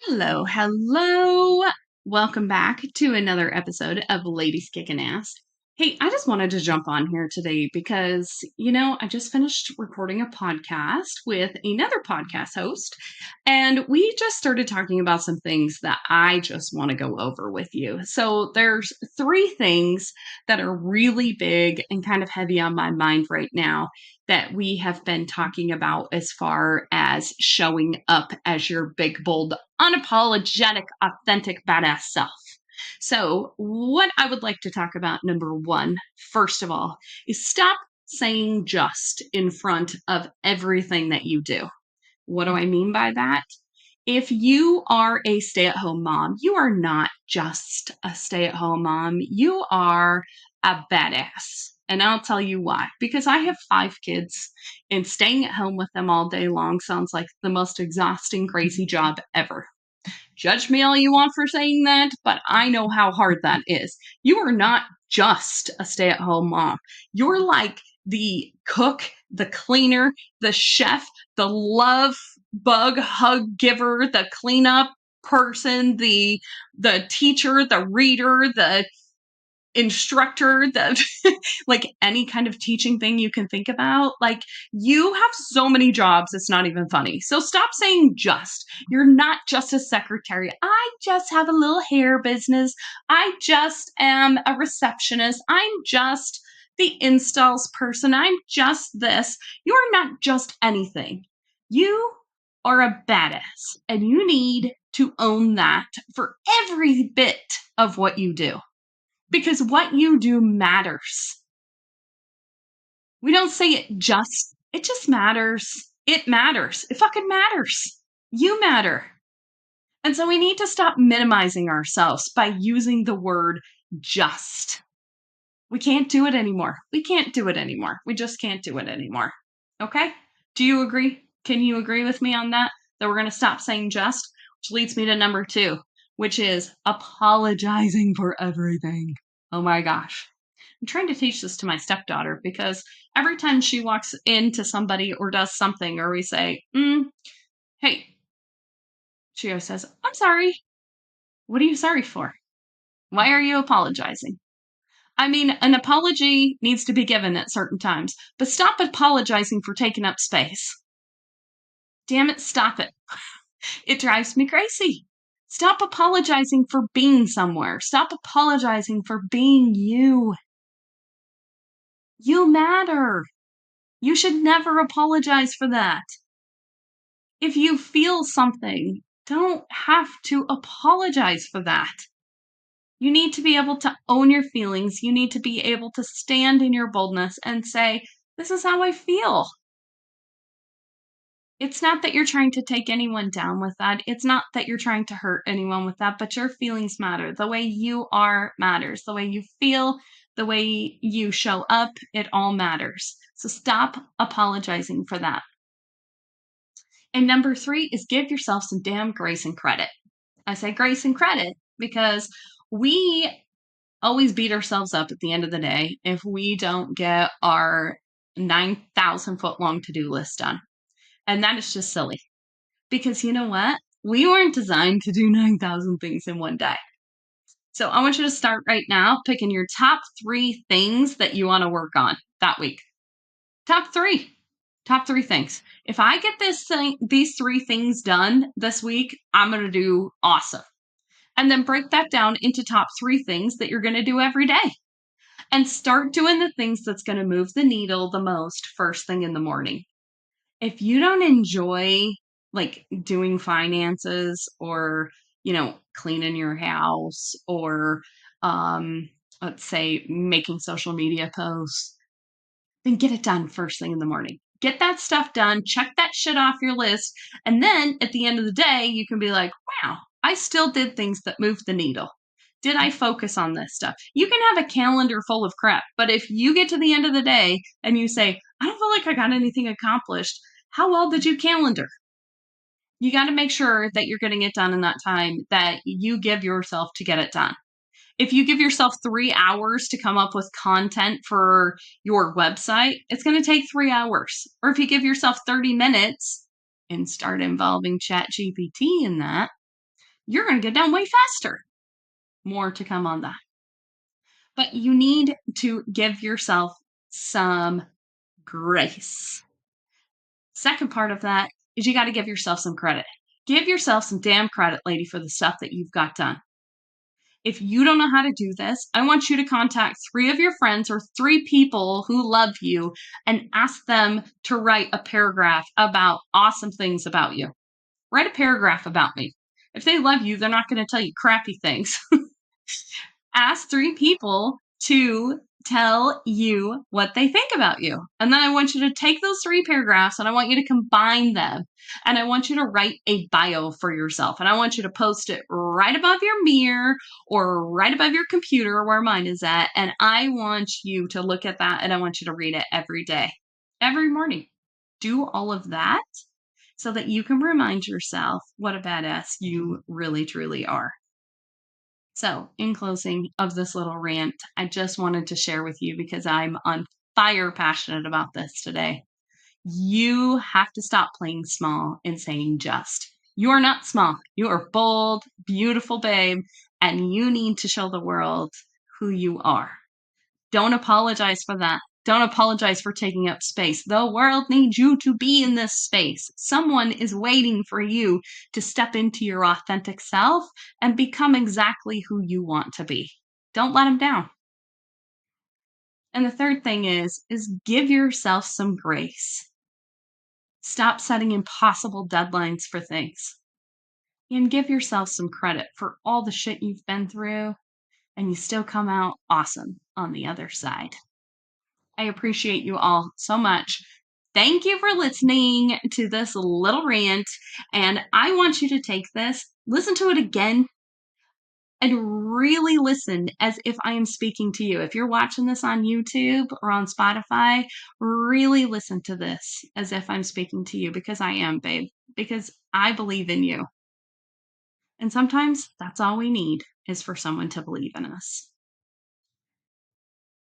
Hello, hello. Welcome back to another episode of Ladies Kickin Ass. Hey, I just wanted to jump on here today because, I just finished recording a podcast with another podcast host, and we just started talking about some things that I just want to go over with you. So there's three things that are really big and kind of heavy on my mind right now that we have been talking about as far as showing up as your big, bold, unapologetic, authentic, badass self. So, what I would like to talk about, number one, first of all, is stop saying just in front of everything that you do. What do I mean by that? If you are a stay at home mom, you are not just a stay at home mom, you are a badass. And I'll tell you why. Because I have 5 kids, and staying at home with them all day long sounds like the most exhausting, crazy job ever. Judge me all you want for saying that, but I know how hard that is. You are not just a stay at home mom. You're like the cook, the cleaner, the chef, the love bug hug giver, the cleanup person, the teacher, the reader, the instructor, the like any kind of teaching thing you can think about. Like, you have so many jobs, it's not even funny. So stop saying just. You're not just a secretary. I just have a little hair business. I just am a receptionist. I'm just the installs person. I'm just this. You're not just anything. You are a badass, and you need to own that for every bit of what you do. Because what you do matters. We don't say it just matters. It matters. It fucking matters. You matter. And so we need to stop minimizing ourselves by using the word just. We can't do it anymore. We can't do it anymore. We just can't do it anymore. Okay? Do you agree? Can you agree with me on that? That we're going to stop saying just? Which leads me to number 2, which is apologizing for everything. Oh my gosh. I'm trying to teach this to my stepdaughter because every time she walks into somebody or does something, or we say, hey, she always says, I'm sorry. What are you sorry for? Why are you apologizing? I mean, an apology needs to be given at certain times, but stop apologizing for taking up space. Damn it, stop it. It drives me crazy. Stop apologizing for being somewhere. Stop apologizing for being you. You matter. You should never apologize for that. If you feel something, don't have to apologize for that. You need to be able to own your feelings. You need to be able to stand in your boldness and say, this is how I feel. It's not that you're trying to take anyone down with that. It's not that you're trying to hurt anyone with that, but your feelings matter. The way you are matters. The way you feel, the way you show up, it all matters. So stop apologizing for that. And number 3 is give yourself some damn grace and credit. I say grace and credit because we always beat ourselves up at the end of the day if we don't get our 9,000 foot long to-do list done. And that is just silly. Because you know what? We weren't designed to do 9,000 things in one day. So I want you to start right now picking your top 3 things that you want to work on that week. Top 3. Top 3 things. If I get these 3 things done this week, I'm going to do awesome. And then break that down into top 3 things that you're going to do every day. And start doing the things that's going to move the needle the most first thing in the morning. If you don't enjoy like doing finances or, cleaning your house or, let's say making social media posts, then get it done first thing in the morning. Get that stuff done, check that shit off your list, and then at the end of the day, you can be like, wow, I still did things that moved the needle. Did I focus on this stuff? You can have a calendar full of crap, but if you get to the end of the day and you say, I don't feel like I got anything accomplished, how well did you calendar? You got to make sure that you're getting it done in that time that you give yourself to get it done. If you give yourself 3 hours to come up with content for your website, it's going to take 3 hours. Or if you give yourself 30 minutes and start involving ChatGPT in that, you're going to get done way faster. More to come on that. But you need to give yourself some grace. Second part of that is you got to give yourself some credit. Give yourself some damn credit, lady, for the stuff that you've got done. If you don't know how to do this, I want you to contact 3 of your friends or 3 people who love you and ask them to write a paragraph about awesome things about you. Write a paragraph about me. If they love you, they're not going to tell you crappy things. Ask 3 people to tell you what they think about you. And then I want you to take those 3 paragraphs and I want you to combine them. And I want you to write a bio for yourself. And I want you to post it right above your mirror or right above your computer where mine is at. And I want you to look at that and I want you to read it every day, every morning. Do all of that so that you can remind yourself what a badass you really, truly are. So, in closing of this little rant, I just wanted to share with you because I'm on fire passionate about this today. You have to stop playing small and saying just. You are not small. You are bold, beautiful babe, and you need to show the world who you are. Don't apologize for that. Don't apologize for taking up space. The world needs you to be in this space. Someone is waiting for you to step into your authentic self and become exactly who you want to be. Don't let them down. And the third thing is give yourself some grace. Stop setting impossible deadlines for things. And give yourself some credit for all the shit you've been through, and you still come out awesome on the other side. I appreciate you all so much. Thank you for listening to this little rant. And I want you to take this, listen to it again, and really listen as if I am speaking to you. If you're watching this on YouTube or on Spotify, really listen to this as if I'm speaking to you because I am, babe, because I believe in you. And sometimes that's all we need is for someone to believe in us.